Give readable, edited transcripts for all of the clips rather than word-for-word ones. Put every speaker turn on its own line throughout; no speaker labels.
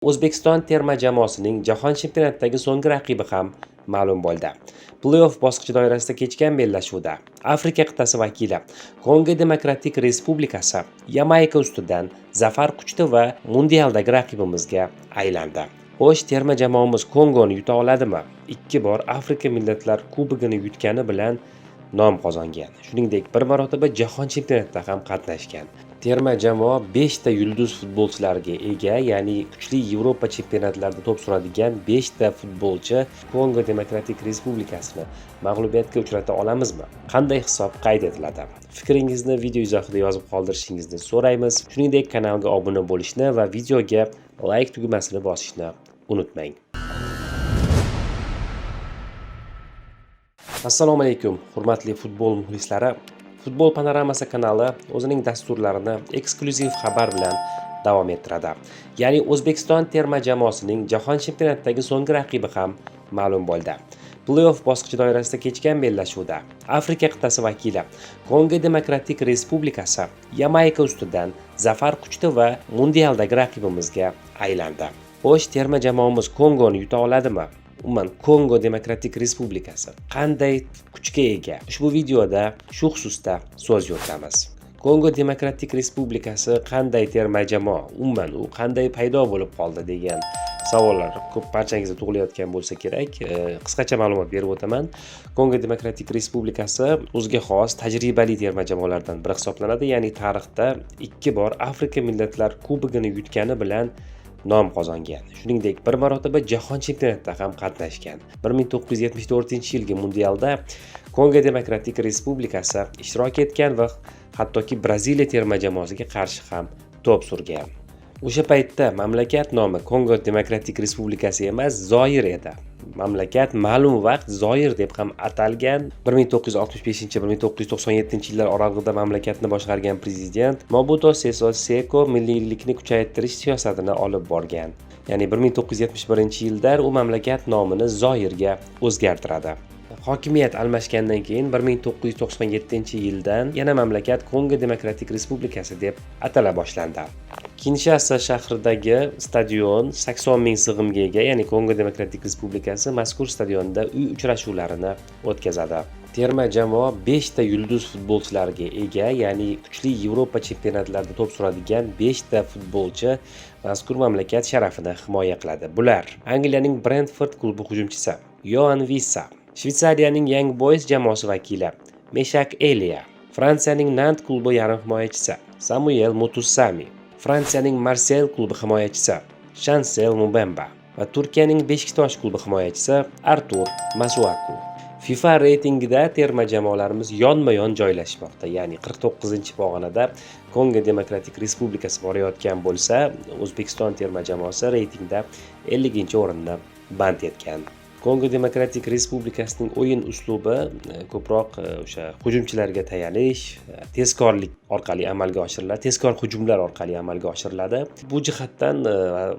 O'zbekiston terma jamoasining Jahon chempionatidagi so'nggi raqibi ham ma'lum bo'ldi. Play-off bosqichi doirasida kechgan bellashuvda Afrika qit'asi vakili Kongo Demokratik Respublikasi Yamayka ustidan zafar quchdi va mundialdagi raqibimizga aylandi. Xo'sh, terma jamoamiz Kongoni yuta oladimi? 2 bor Afrika Millatlar Kubogini yutgani bilan nom qozongan. Shuningdek, bir marotaba Jahon chempionatida ham qatnashgan. Terma jamoa 5 ta yulduz futbolchilarga ega, ya'ni kuchli Yevropa chempionatlarida to'p suradigan 5 ta futbolchi Kongo Demokratik Respublikasini mag'lubiyatga uchrata olamizmi? Qanday hisob qayd etiladi? Fikringizni video izohida yozib qoldirishingizni so'raymiz. Shuningdek, kanalga obuna bo'lishni va videoga like tugmasini bosishni unutmang. Assalomu alaykum, hurmatli futbol muxlislari. Futbol panoramasi kanali o'zining dasturlarini eksklyuziv xabar bilan davom ettiradi. Ya'ni O'zbekiston terma jamoasining Jahon chempionatidagi so'nggi raqibi ham ma'lum bo'ldi. Play-off bosqichi doirasida kechgan bellashuvda Afrika qit'asi vakili Kongo Demokratik Respublikasi Yamayka ustidan zafar quchdi va mundialdagi raqibimizga aylandi. Xo'sh, terma jamoamiz Kongoni yuta oladimi? Umuman Kongo Demokratik Respublikasi qanday kuchga ega? Ushbu videoda shu xususda so'z yuritamiz. Kongo Demokratik Respublikasi qanday terma jamoa? Umuman u qanday paydo bo'lib qoldi degan savollar ko'p barchangizda tug'ilayotgan bo'lsa kerak. Qisqacha ma'lumot berib o'taman. Kongo Demokratik Respublikasi o'ziga xos tajribali terma jamoalardan biri hisoblanadi, ya'ni tarixda 2 bor Afrika Millatlar Kubogini yutgani bilan nom qozongan. Shuningdek, bir marotaba Jahon chempionatida ham qatnashgan. 1974-yilgi mundialda Kongo Demokratik Respublikasi ishtirok etgan va hattoki Braziliya terma jamoasiga qarshi ham to'p surgan. O'sha paytda mamlakat nomi Kongo Demokratik Respublikasi emas, Zoir edi. Mamlakat ma'lum vaqt Zoir deb ham atalgan. 1965-1997-yillar oralig'ida mamlakatni boshqargan prezident Mobutu Sese Seko milliylikni kuchaytirish siyosatini olib borgan. Ya'ni 1971-yilda u mamlakat nomini Zoirga o'zgartiradi. Hokimiyat almashgandan keyin 1997-yildan yana mamlakat Kongo Demokratik Respublikasi deb atala boshlandi. Kinshasa shahridagi stadion 80 ming sig'imga ega, ya'ni Kongo Demokratik Respublikasi mazkur stadionda uy uchrashuvlarini o'tkazadi. Terma jamoa 5 ta yulduz futbolchilarga ega, ya'ni kuchli Yevropa chempionatlarida to'p suradigan 5 ta futbolchi mazkur mamlakat sharafini himoya qiladi. Bular Angliyaning Brentford klubi hujumchisi Yoan Wissa, Shveysariyaning Young Boys jamoasi vakili Meshak Elia, Fransiyaning Nantes klubi yarim himoyachisi Samuel Mutusami, Fransiyaning Marseille klubi himoyachisi Chancel Mbemba va Turkiyaning Beshiktosh klubi himoyachisi Artur Masuaku. FIFA reytingida terma jamoalarimiz yonma-yon joylashmoqda, ya'ni 49-pog'onada Kongo Demokratik Respublikasi borayotgan bo'lsa, O'zbekiston terma jamoasi reytingda 50-o'rinni band etgan. Kongo Demokratik Respublikasining o'yin uslubi ko'proq o'sha hujumchilarga tayanish, tezkorlik orqali amalga oshiriladi, tezkor hujumlar orqali amalga oshiriladi. Bu jihatdan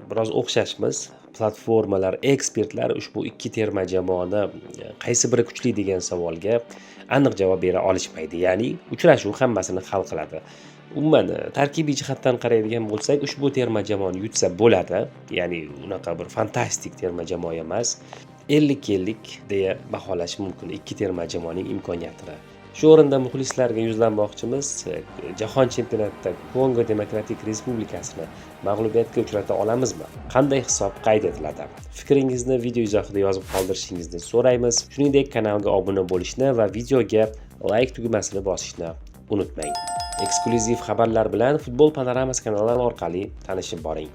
biroz o'xshashmiz. Platformalar, ekspertlar ushbu ikki terma jamoani qaysi biri kuchli degan savolga aniq javob bera olishmaydi. Ya'ni uchrashuv hammasini hal qiladi. Umuman tarkibiy jihatdan qaraydigan bo'lsak, ushbu terma jamoani yutsa bo'ladi. Ya'ni unaqa bir fantastik terma jamoa emas. 50-50 deya baholash mumkin ikki terma jamoaning imkoniyatini. Shu o'rinda muxlislarga yuzlanmoqchimiz, Jahon chempionatida Kongo Demokratik Respublikasini mag'lubiyatga uchrata olamizmi? Qanday hisob qayd etiladi? Fikringizni video izohida yozib qoldirishingizni so'raymiz. Shuningdek, kanalga obuna bo'lishni va videoga like tugmasini bosishni unutmang. Eksklyuziv xabarlar bilan Futbol panoramasi kanali orqali tanishib boring.